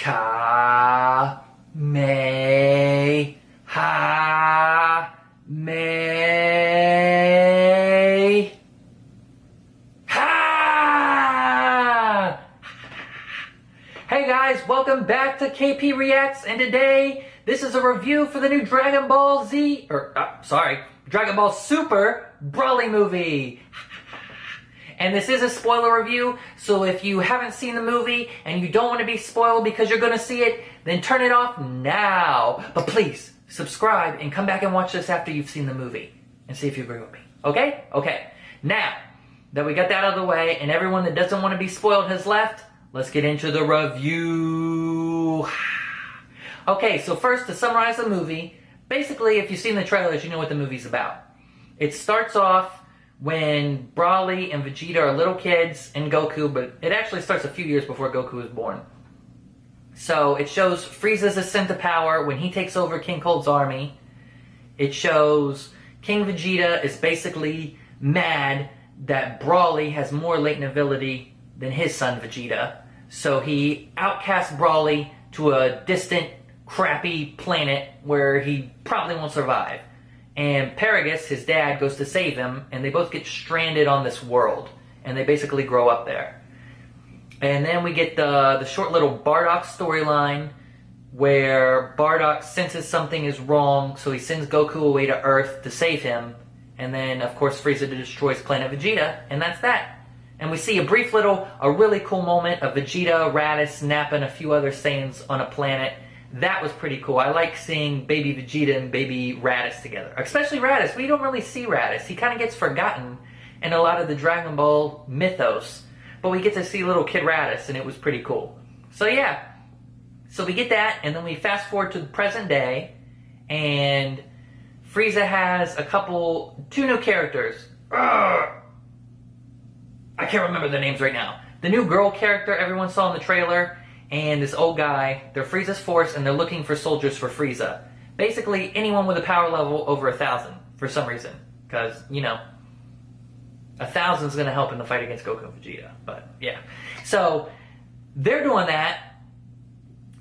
Ka me ha me ha. Hey guys, welcome back to KP Reacts, and today this is a review for the new Dragon Ball Z, Dragon Ball Super Broly movie. And this is a spoiler review, so if you haven't seen the movie and you don't want to be spoiled because you're going to see it, then turn it off now. But please, subscribe and come back and watch this after you've seen the movie and see if you agree with me. Okay? Okay. Now that we got that out of the way and everyone that doesn't want to be spoiled has left, let's get into the review. Okay, so first, to summarize the movie, basically, if you've seen the trailers, you know what the movie's about. It starts off when Broly and Vegeta are little kids and Goku, but it actually starts a few years before Goku was born. So it shows Frieza's ascent to power when he takes over King Cold's army. It shows King Vegeta is basically mad that Broly has more latent ability than his son Vegeta. So he outcasts Broly to a distant, crappy planet where he probably won't survive. And Paragus, his dad, goes to save him, and they both get stranded on this world. And they basically grow up there. And then we get the short little Bardock storyline, where Bardock senses something is wrong, so he sends Goku away to Earth to save him. And then, of course, Frieza destroys Planet Vegeta, and that's that. And we see a really cool moment of Vegeta, Raditz, Nappa, and a few other Saiyans on a planet. That was pretty cool. I like seeing baby Vegeta and baby Raditz together. Especially Raditz. We don't really see Raditz. He kind of gets forgotten in a lot of the Dragon Ball mythos. But we get to see little kid Raditz, and it was pretty cool. So yeah. So we get that, and then we fast forward to the present day, and Frieza has two new characters. I can't remember their names right now. The new girl character everyone saw in the trailer, and this old guy. They're Frieza's force, and they're looking for soldiers for Frieza. Basically, anyone with a power level over 1,000, for some reason. Because, 1,000 is going to help in the fight against Goku and Vegeta. But, yeah. So, they're doing that,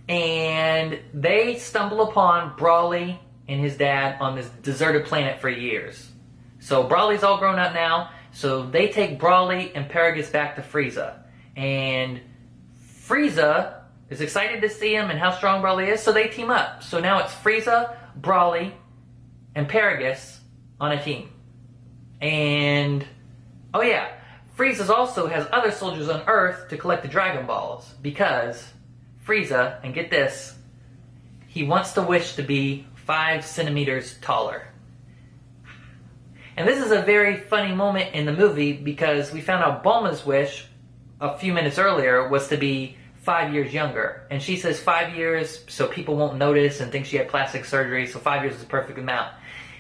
and they stumble upon Broly and his dad on this deserted planet for years. So, Broly's all grown up now, so they take Broly and Paragus back to Frieza. And Frieza is excited to see him and how strong Broly is, so they team up. So now it's Frieza, Broly, and Paragus on a team. And, oh yeah, Frieza also has other soldiers on Earth to collect the Dragon Balls, because Frieza, and get this, he wants to wish to be 5 centimeters taller. And this is a very funny moment in the movie, because we found out Bulma's wish a few minutes earlier was to be 5 years younger. And she says 5 years so people won't notice and think she had plastic surgery, so 5 years is the perfect amount.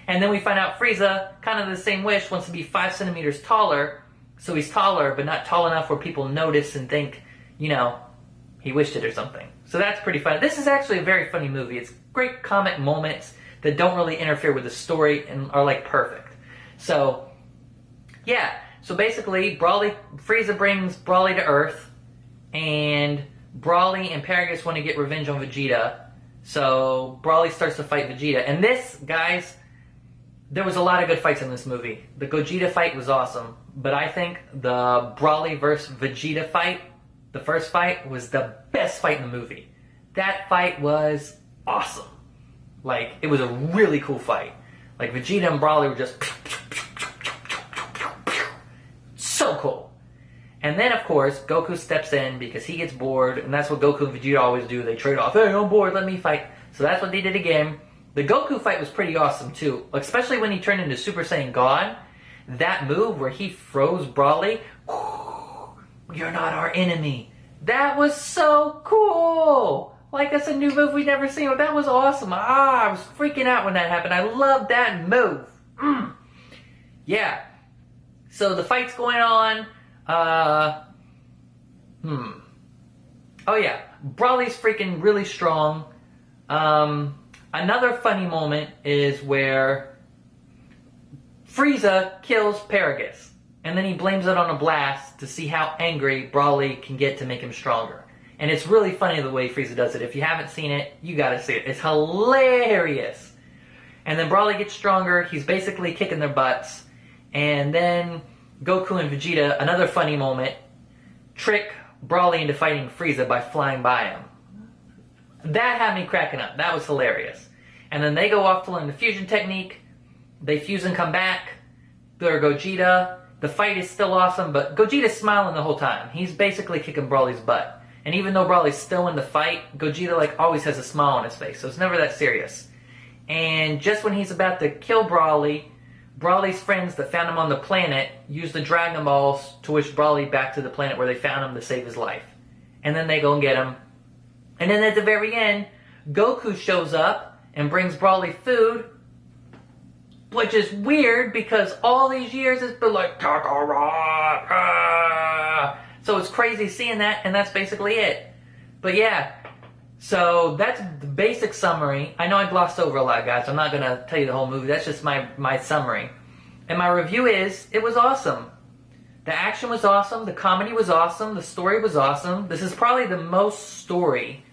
And then we find out Frieza, kind of the same wish, wants to be 5 centimeters taller, so he's taller, but not tall enough where people notice and think, he wished it or something. So that's pretty fun. This is actually a very funny movie. It's great comic moments that don't really interfere with the story and are like perfect. So, yeah. So basically, Frieza brings Broly to Earth, and Broly and Paragus want to get revenge on Vegeta. So Broly starts to fight Vegeta. And this, guys, there was a lot of good fights in this movie. The Gogeta fight was awesome, but I think the Broly versus Vegeta fight, the first fight, was the best fight in the movie. That fight was awesome. Like, it was a really cool fight. Like, Vegeta and Broly were just so cool. And then, of course, Goku steps in because he gets bored, and that's what Goku and Vegeta always do. They trade off, hey, I'm bored, let me fight. So that's what they did again. The Goku fight was pretty awesome, too. Especially when he turned into Super Saiyan God. That move where he froze Broly, you're not our enemy. That was so cool. Like, that's a new move we'd never seen. That was awesome. I was freaking out when that happened. I loved that move. Yeah. So the fight's going on. Oh yeah, Broly's freaking really strong. Another funny moment is where Frieza kills Paragus, and then he blames it on a blast to see how angry Broly can get to make him stronger. And it's really funny the way Frieza does it. If you haven't seen it, you gotta see it. It's hilarious. And then Broly gets stronger. He's basically kicking their butts. And then Goku and Vegeta, another funny moment, trick Broly into fighting Frieza by flying by him. That had me cracking up. That was hilarious. And then they go off to learn the fusion technique. They fuse and come back. They're Gogeta. The fight is still awesome, but Gogeta's smiling the whole time. He's basically kicking Broly's butt. And even though Broly's still in the fight, Gogeta like always has a smile on his face, so it's never that serious. And just when he's about to kill Broly, Broly's friends that found him on the planet use the Dragon Balls to wish Broly back to the planet where they found him to save his life. And then they go and get him. And then at the very end, Goku shows up and brings Broly food, which is weird because all these years it's been like, Kakarot! Ah! So it's crazy seeing that, and that's basically it. But yeah, so that's the basic summary. I know I glossed over a lot, guys. I'm not going to tell you the whole movie. That's just my summary. And my review is, it was awesome. The action was awesome. The comedy was awesome. The story was awesome. This is probably the most story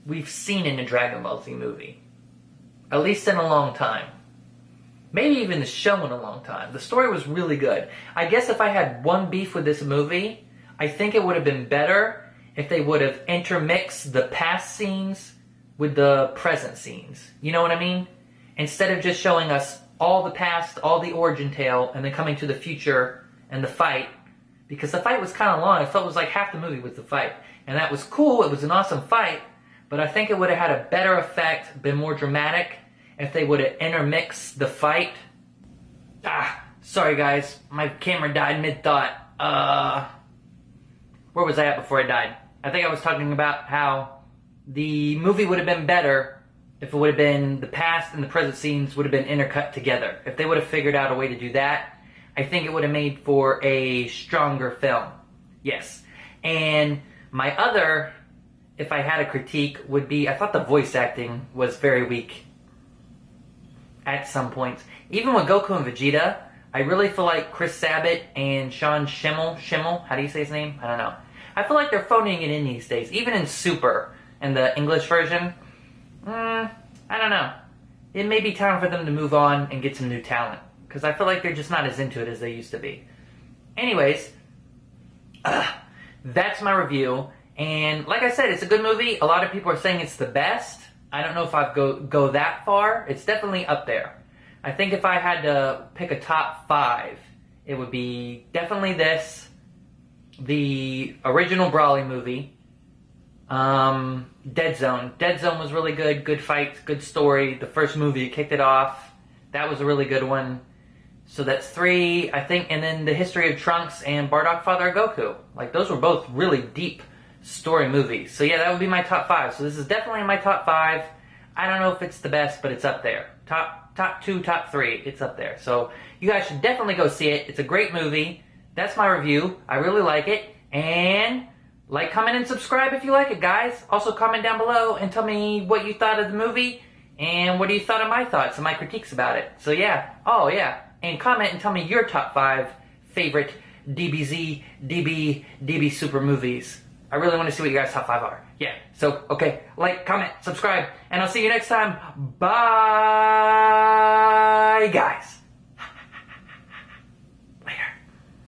we've seen in a Dragon Ball Z movie. At least in a long time. Maybe even the show in a long time. The story was really good. I guess if I had one beef with this movie, I think it would have been better if they would have intermixed the past scenes with the present scenes. You know what I mean? Instead of just showing us all the past, all the origin tale, and then coming to the future and the fight. Because the fight was kind of long. I felt it was like half the movie was the fight. And that was cool. It was an awesome fight. But I think it would have had a better effect, been more dramatic, if they would have intermixed the fight. Sorry guys. My camera died mid-thought. Where was I at before I died? I think I was talking about how the movie would have been better if it would have been the past and the present scenes would have been intercut together. If they would have figured out a way to do that, I think it would have made for a stronger film. Yes. And my other, if I had a critique, would be I thought the voice acting was very weak at some points. Even with Goku and Vegeta, I really feel like Chris Sabat and Sean Schimmel, how do you say his name? I don't know. I feel like they're phoning it in these days. Even in Super, in the English version, I don't know. It may be time for them to move on and get some new talent. Because I feel like they're just not as into it as they used to be. Anyways, that's my review. And like I said, it's a good movie. A lot of people are saying it's the best. I don't know if I'd go that far. It's definitely up there. I think if I had to pick a top 5, it would be definitely this, the original Broly movie, Dead Zone. Dead Zone was really good. Good fights, good story. The first movie kicked it off. That was a really good one. So that's 3, I think. And then The History of Trunks and Bardock Father of Goku. Like, those were both really deep story movies. So yeah, that would be my top 5. So this is definitely in my top 5. I don't know if it's the best, but it's up there. Top 2, top 3, it's up there. So you guys should definitely go see it. It's a great movie. That's my review. I really like it. And like, comment, and subscribe if you like it, guys. Also comment down below and tell me what you thought of the movie and what you thought of my thoughts and my critiques about it. So yeah. Oh yeah. And comment and tell me your top 5 favorite DBZ, DB Super movies. I really want to see what you guys' top 5 are. Yeah. So, okay. Like, comment, subscribe, and I'll see you next time. Bye, guys.